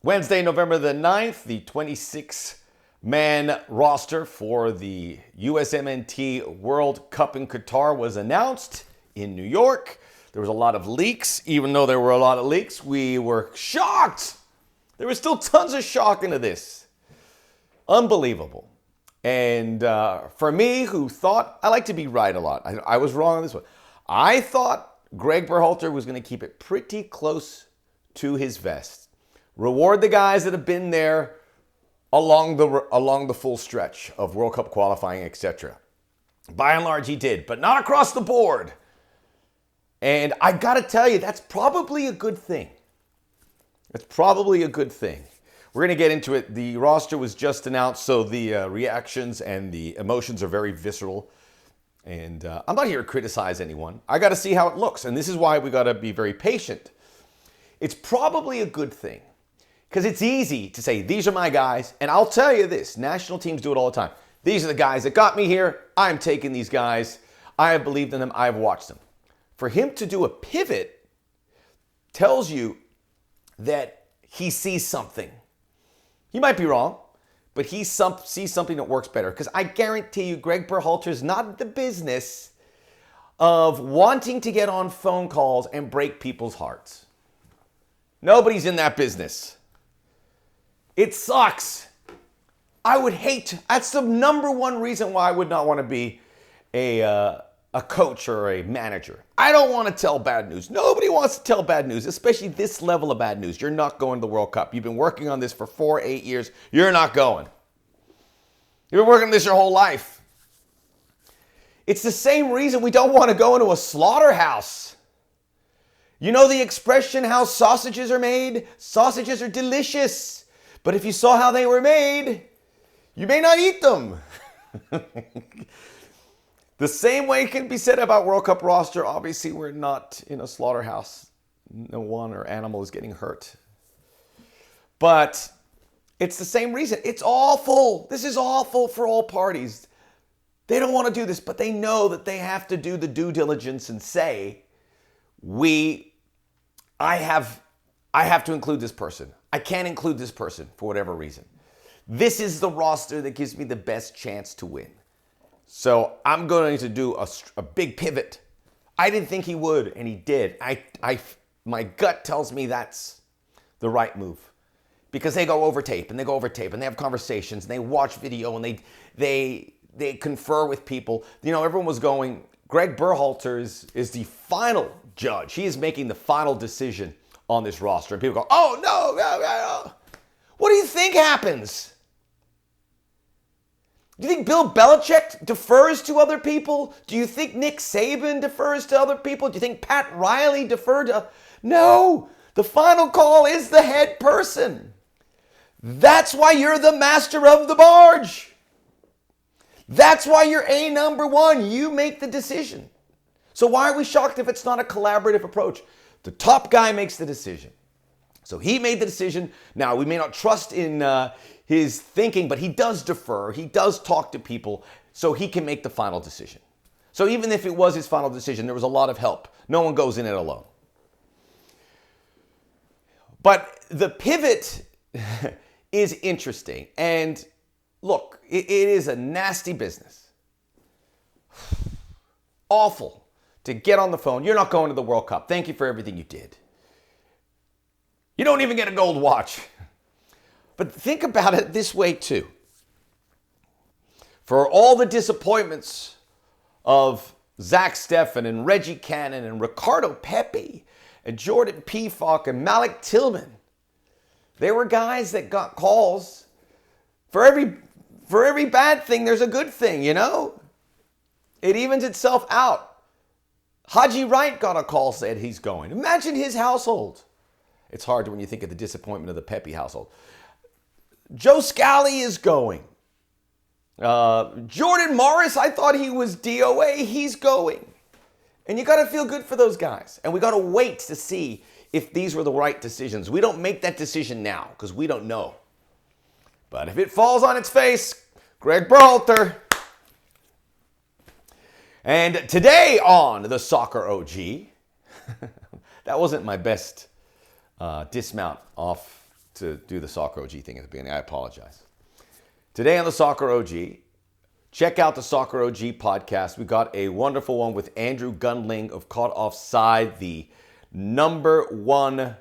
Wednesday, November the 9th, the 26-man roster for the USMNT World Cup in Qatar was announced in New York. There was a lot of leaks. Even though there were a lot of leaks, we were shocked. There was still tons of shock into this. Unbelievable. And for me, who thought, I like to be right a lot. I was wrong on this one. I thought Gregg Berhalter was going to keep it pretty close to his vest. Reward the guys that have been there along the full stretch of World Cup qualifying, etc. By and large, he did, but not across the board. And I got to tell you, that's probably a good thing. That's probably a good thing. We're going to get into it. The roster was just announced, so the reactions and the emotions are very visceral. And I'm not here to criticize anyone. I got to see how it looks, and this is why we got to be very patient. It's probably a good thing. Because it's easy to say, these are my guys. And I'll tell you this, national teams do it all the time. These are the guys that got me here. I'm taking these guys. I have believed in them. I have watched them. For him to do a pivot tells you that he sees something. He might be wrong, but he sees something that works better. Because I guarantee you, Gregg Berhalter is not in the business of wanting to get on phone calls and break people's hearts. Nobody's in that business. It sucks. I would hate. That's the number one reason why I would not want to be a coach or a manager. I don't want to tell bad news. Nobody wants to tell bad news, especially this level of bad news. You're not going to the World Cup. You've been working on this for 8 years. You're not going. You've been working on this your whole life. It's the same reason we don't want to go into a slaughterhouse. You know the expression how sausages are made? Sausages are delicious. But if you saw how they were made, you may not eat them. The same way can be said about World Cup roster. Obviously, we're not in a slaughterhouse. No one or animal is getting hurt. But it's the same reason. It's awful. This is awful for all parties. They don't want to do this, but they know that they have to do the due diligence and say, I have to include this person. I can't include this person for whatever reason. This is the roster that gives me the best chance to win. So I'm going to do a big pivot. I didn't think he would, and he did. My gut tells me that's the right move. Because they go over tape, and they have conversations, and they watch video, and they confer with people. You know, everyone was going, Gregg Berhalter is the final judge. He is making the final decision on this roster. And people go, oh, no. What do you think happens? Do you think Bill Belichick defers to other people? Do you think Nick Saban defers to other people? Do you think Pat Riley deferred to? No. The final call is the head person. That's why you're the master of the barge. That's why you're a number one. You make the decision. So why are we shocked if it's not a collaborative approach? The top guy makes the decision. So he made the decision. Now, we may not trust in his thinking, but he does defer. He does talk to people so he can make the final decision. So even if it was his final decision, there was a lot of help. No one goes in it alone. But the pivot is interesting. And look, it is a nasty business. Awful. To get on the phone, you're not going to the World Cup. Thank you for everything you did. You don't even get a gold watch. But think about it this way too. For all the disappointments of Zach Steffen and Reggie Cannon and Ricardo Pepi and Jordan Peacock and Malik Tillman, there were guys that got calls. For every bad thing, there's a good thing, you know? It evens itself out. Haji Wright got a call, said he's going. Imagine his household. It's hard when you think of the disappointment of the Pepi household. Joe Scally is going. Jordan Morris, I thought he was DOA. He's going. And you got to feel good for those guys. And we got to wait to see if these were the right decisions. We don't make that decision now because we don't know. But if it falls on its face, Gregg Berhalter. And today on the Soccer OG, that wasn't my best dismount off to do the Soccer OG thing at the beginning. I apologize. Today on the Soccer OG, check out the Soccer OG podcast. We got a wonderful one with Andrew Gundling of Caught Offside, the #1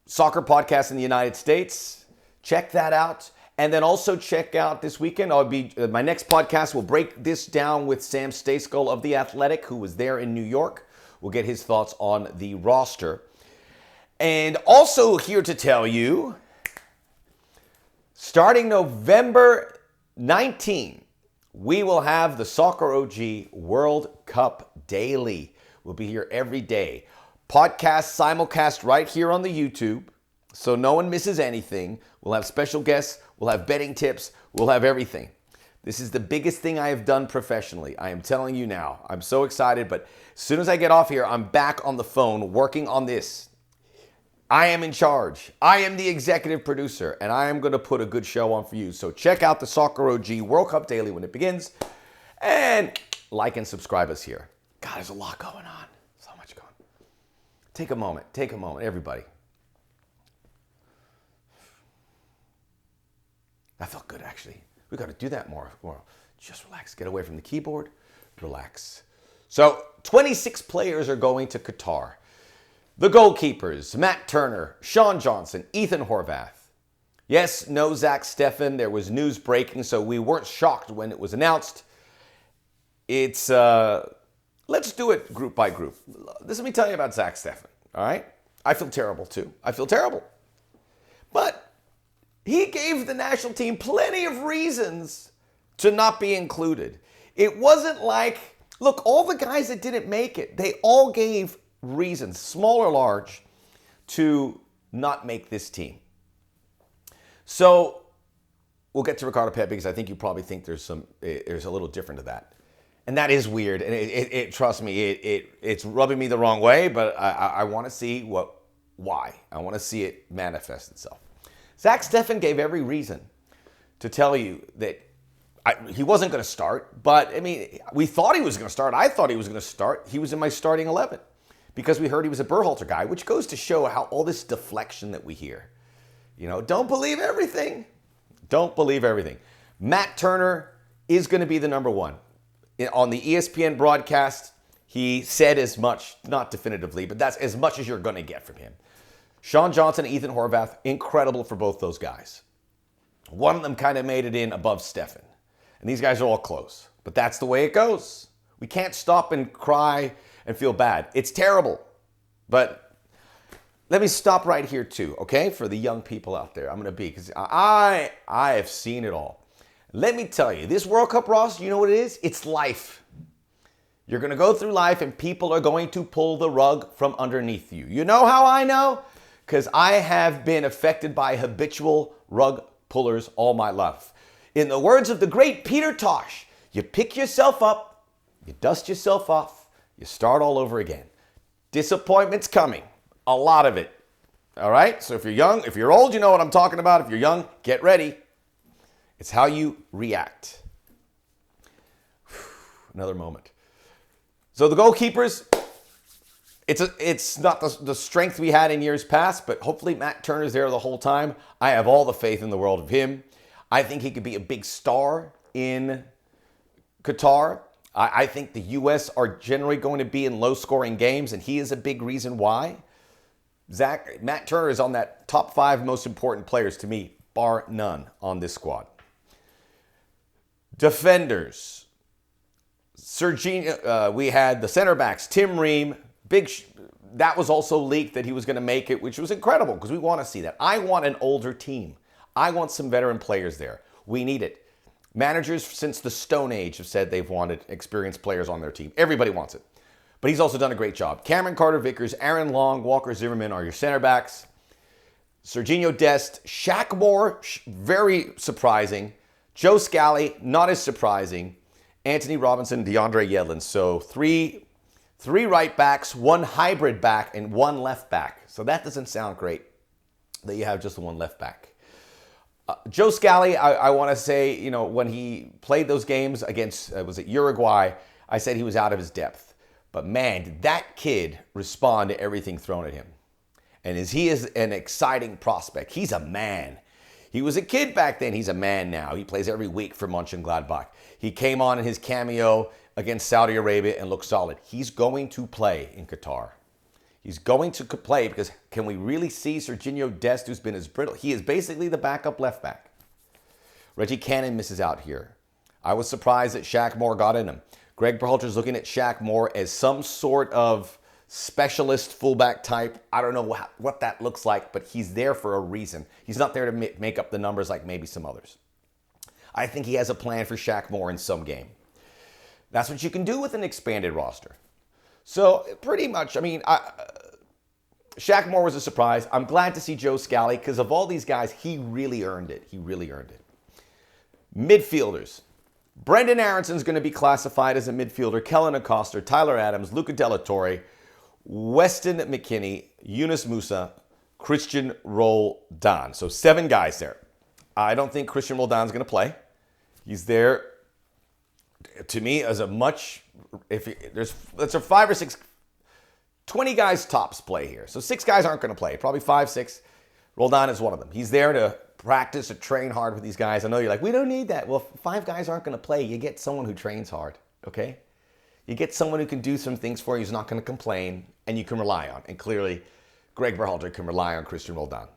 soccer podcast in the United States. Check that out. And then also check out this weekend, my next podcast will break this down with Sam Stejskal of The Athletic, who was there in New York. We'll get his thoughts on the roster. And also here to tell you, starting November 19, we will have the Soccer OG World Cup Daily. We'll be here every day. Podcast simulcast right here on the YouTube, so no one misses anything. We'll have special guests. We'll have betting tips. We'll have everything. This is the biggest thing I have done professionally. I am telling you now. I'm so excited, but as soon as I get off here, I'm back on the phone working on this. I am in charge. I am the executive producer, and I am going to put a good show on for you. So check out the Soccer OG World Cup Daily when it begins, and like and subscribe us here. God, there's a lot going on. So much going on. Take a moment, everybody. That felt good, actually. We got to do that more. Just relax. Get away from the keyboard. Relax. So, 26 players are going to Qatar. The goalkeepers, Matt Turner, Sean Johnson, Ethan Horvath. Yes, no Zach Steffen. There was news breaking, so we weren't shocked when it was announced. It's, let's do it group by group. Let me tell you about Zach Steffen, all right? I feel terrible, too. I feel terrible. But he gave the national team plenty of reasons to not be included. It wasn't like, look, all the guys that didn't make it, they all gave reasons, small or large, to not make this team. So we'll get to Ricardo Pepi because I think you probably think there's a little different to that. And that is weird. And trust me, it's rubbing me the wrong way, but I want to see why. I want to see it manifest itself. Zach Steffen gave every reason to tell you that he wasn't going to start, but I mean, we thought he was going to start. I thought he was going to start. He was in my starting 11 because we heard he was a Berhalter guy, which goes to show how all this deflection that we hear. You know, don't believe everything. Don't believe everything. Matt Turner is going to be the #1. On the ESPN broadcast, he said as much, not definitively, but that's as much as you're going to get from him. Sean Johnson and Ethan Horvath, incredible for both those guys. One of them kind of made it in above Steffen. And these guys are all close. But that's the way it goes. We can't stop and cry and feel bad. It's terrible. But let me stop right here too, okay? For the young people out there, I'm going to be, because I have seen it all. Let me tell you, this World Cup roster, you know what it is? It's life. You're going to go through life and people are going to pull the rug from underneath you. You know how I know? Because I have been affected by habitual rug pullers all my life. In the words of the great Peter Tosh, you pick yourself up, you dust yourself off, you start all over again. Disappointment's coming. A lot of it. All right? So if you're young, if you're old, you know what I'm talking about. If you're young, get ready. It's how you react. Another moment. So the goalkeepers, it's not the strength we had in years past, but hopefully Matt Turner's there the whole time. I have all the faith in the world of him. I think he could be a big star in Qatar. I think the U.S. are generally going to be in low-scoring games, and he is a big reason why. Matt Turner is on that top 5 most important players to me, bar none, on this squad. Defenders. Serginho, we had the center backs, Tim Ream, that was also leaked that he was going to make it, which was incredible because we want to see that. I want an older team. I want some veteran players there. We need it. Managers since the Stone Age have said they've wanted experienced players on their team. Everybody wants it. But he's also done a great job. Cameron Carter-Vickers, Aaron Long, Walker Zimmerman are your center backs. Serginho Dest, Shaq Moore, very surprising. Joe Scally, not as surprising. Anthony Robinson, DeAndre Yedlin. So three right backs, 1 hybrid back, and 1 left back. So that doesn't sound great that you have just the 1 left back. Joe Scally, I want to say, you know, when he played those games against, was it Uruguay, I said he was out of his depth. But man, did that kid respond to everything thrown at him. And he is an exciting prospect. He's a man. He was a kid back then. He's a man now. He plays every week for Mönchengladbach. He came on in his cameo against Saudi Arabia and looked solid. He's going to play in Qatar. He's going to play because can we really see Serginho Dest, who's been as brittle? He is basically the backup left back. Reggie Cannon misses out here. I was surprised that Shaq Moore got in him. Gregg Berhalter's looking at Shaq Moore as some sort of specialist fullback type. I don't know what that looks like, but he's there for a reason. He's not there to make up the numbers like maybe some others. I think he has a plan for Shaq Moore in some game. That's what you can do with an expanded roster. So pretty much, I mean, Shaq Moore was a surprise. I'm glad to see Joe Scally because of all these guys, he really earned it. He really earned it. Midfielders. Brendan Aronson's going to be classified as a midfielder. Kellen Acosta, Tyler Adams, Luca Della Torre, Weston McKennie, Yunus Musa, Christian Roldan. So 7 guys there. I don't think Christian Roldan's going to play. He's there, to me, as a much, there's 5 or 6, 20 guys tops play here. So 6 guys aren't going to play. Probably 5, 6. Roldan is one of them. He's there to practice or train hard with these guys. I know you're like, we don't need that. Well, 5 guys aren't going to play. You get someone who trains hard, okay? You get someone who can do some things for you, who's not going to complain, and you can rely on. And clearly, Gregg Berhalter can rely on Christian Roldan.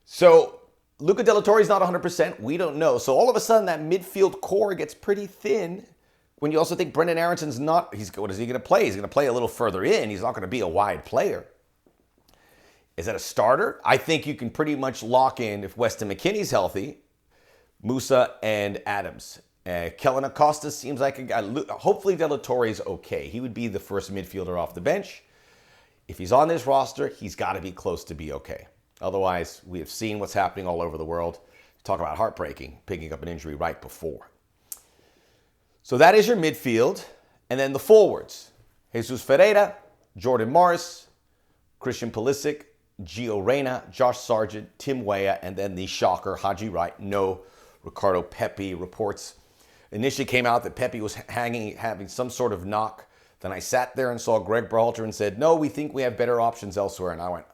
So, Luca Della Torre is not 100%. We don't know. So, all of a sudden, that midfield core gets pretty thin when you also think Brendan Aronson's not, what is he going to play? He's going to play a little further in. He's not going to be a wide player. Is that a starter? I think you can pretty much lock in, if Weston McKennie's healthy, Musa and Adams. Kellen Acosta seems like a guy. Hopefully Della Torre is okay. He would be the first midfielder off the bench. If he's on this roster, he's got to be close to be okay. Otherwise, we have seen what's happening all over the world. Talk about heartbreaking, picking up an injury right before. So that is your midfield. And then the forwards. Jesus Ferreira, Jordan Morris, Christian Pulisic, Gio Reyna, Josh Sargent, Tim Weah, and then the shocker, Haji Wright. No Ricardo Pepi. Reports initially came out that Pepi was having some sort of knock. Then I sat there and saw Gregg Berhalter and said, no, we think we have better options elsewhere. And I went,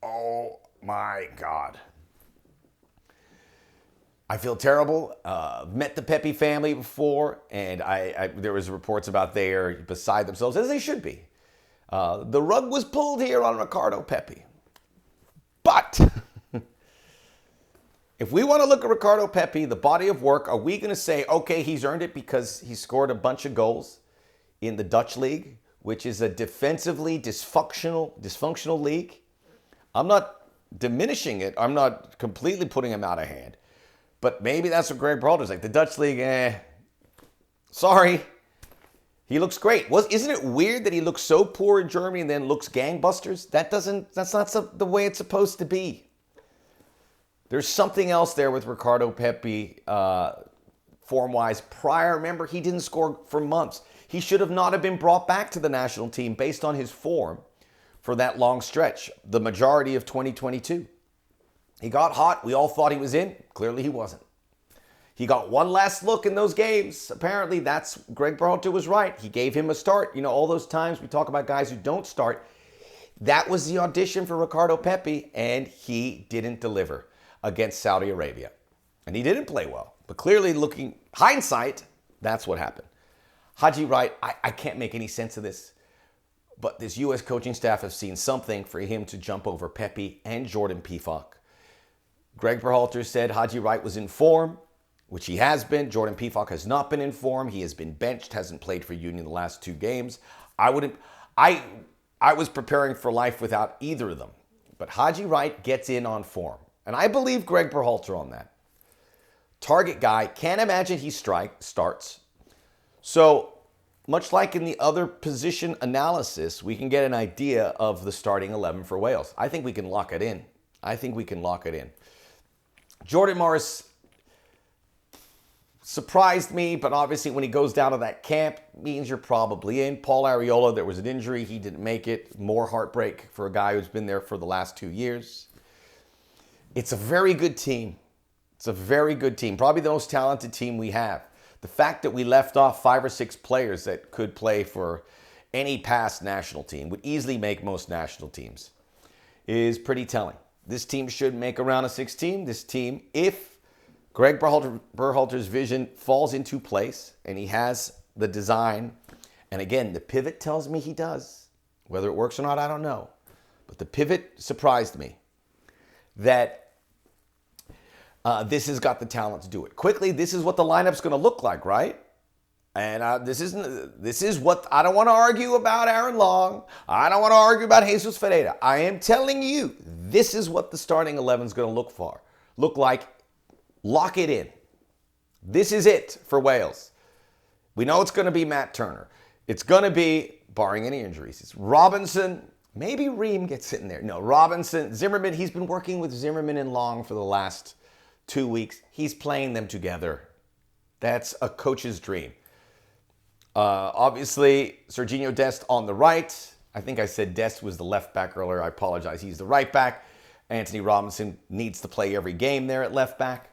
oh my God. I feel terrible. Met the Pepi family before, and there was reports about they are beside themselves, as they should be. The rug was pulled here on Ricardo Pepi. But if we want to look at Ricardo Pepi, the body of work, are we going to say, okay, he's earned it because he scored a bunch of goals in the Dutch league, which is a defensively dysfunctional league? I'm not diminishing it. I'm not completely putting him out of hand. But maybe that's what Gregg Berhalter's like. The Dutch league, sorry. He looks great. Isn't it weird that he looks so poor in Germany and then looks gangbusters? That's not the way it's supposed to be. There's something else there with Ricardo Pepi, form-wise. Prior, remember, he didn't score for months. He should have not have been brought back to the national team based on his form for that long stretch, the majority of 2022. He got hot. We all thought he was in. Clearly he wasn't. He got one last look in those games. Apparently, Gregg Berhalter was right. He gave him a start. You know, all those times we talk about guys who don't start. That was the audition for Ricardo Pepi, and he didn't deliver against Saudi Arabia. And he didn't play well. But clearly, looking hindsight, that's what happened. Haji Wright, I can't make any sense of this. But this U.S. coaching staff have seen something for him to jump over Pepi and Jordan Pefok. Gregg Berhalter said Haji Wright was in form, which he has been. Jordan Pefok has not been in form. He has been benched, hasn't played for Union the last 2 games. I was preparing for life without either of them. But Haji Wright gets in on form. And I believe Gregg Berhalter on that. Target guy, can't imagine he starts. So, much like in the other position analysis, we can get an idea of the starting 11 for Wales. I think we can lock it in. Jordan Morris surprised me, but obviously when he goes down to that camp, means you're probably in. Paul Arriola, there was an injury. He didn't make it. More heartbreak for a guy who's been there for the last 2 years. It's a very good team. Probably the most talented team we have. The fact that we left off 5 or 6 players that could play for any past national team, would easily make most national teams, is pretty telling. This team should make a round of 16. This team, if Gregg Berhalter's vision falls into place and he has the design, and again, the pivot tells me he does. Whether it works or not, I don't know. But the pivot surprised me that this has got the talent to do it. Quickly, this is what the lineup's going to look like, right? And this is what, I don't want to argue about Aaron Long. I don't want to argue about Jesus Ferreira. I am telling you, this is what the starting 11 is going to look like. Lock it in. This is it for Wales. We know it's going to be Matt Turner. It's going to be, barring any injuries, it's Robinson. Maybe Ream gets in there. No, Robinson, Zimmerman. He's been working with Zimmerman and Long for the last 2 weeks. He's playing them together. That's a coach's dream. Obviously, Serginho Dest on the right. I think I said Dest was the left back earlier. I apologize. He's the right back. Anthony Robinson needs to play every game there at left back.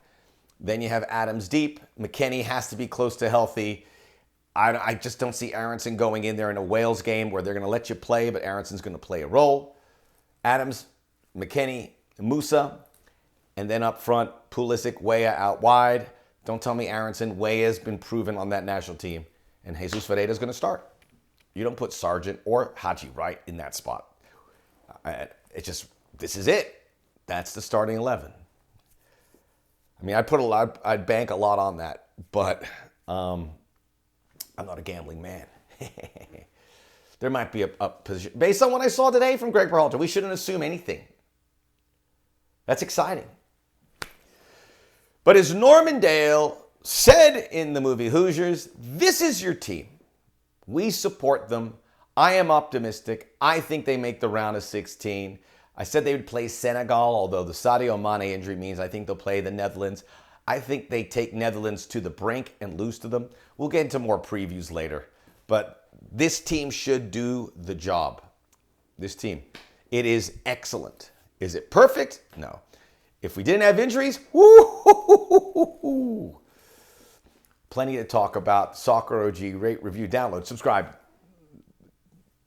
Then you have Adams deep. McKennie has to be close to healthy. I just don't see Aronson going in there in a Wales game where they're going to let you play, but Aronson's going to play a role. Adams, McKennie, Musa, and then up front, Pulisic, Weah out wide. Don't tell me Aronson. Weah's been proven on that national team. And Jesus Ferreira is going to start. You don't put Sargent or Haji right in that spot. This is it. That's the starting 11. I mean, I'd bank a lot on that, but I'm not a gambling man. There might be a position. Based on what I saw today from Gregg Berhalter, we shouldn't assume anything. That's exciting. But as Norman Dale said in the movie Hoosiers, this is your team. We support them. I am optimistic. I think they make the round of 16. I said they would play Senegal, although the Sadio Mane injury means I think they'll play the Netherlands. I think they take Netherlands to the brink and lose to them. We'll get into more previews later. But this team should do the job. This team. It is excellent. Is it perfect? No. If we didn't have injuries, woo-hoo-hoo-hoo-hoo. Plenty to talk about. Soccer OG, rate, review, download, subscribe.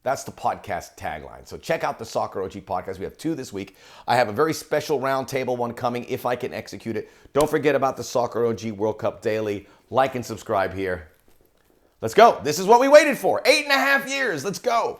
That's the podcast tagline. So check out the Soccer OG podcast. We have 2 this week. I have a very special roundtable one coming if I can execute it. Don't forget about the Soccer OG World Cup Daily. Like and subscribe here. Let's go. This is what we waited for. 8.5 years. Let's go.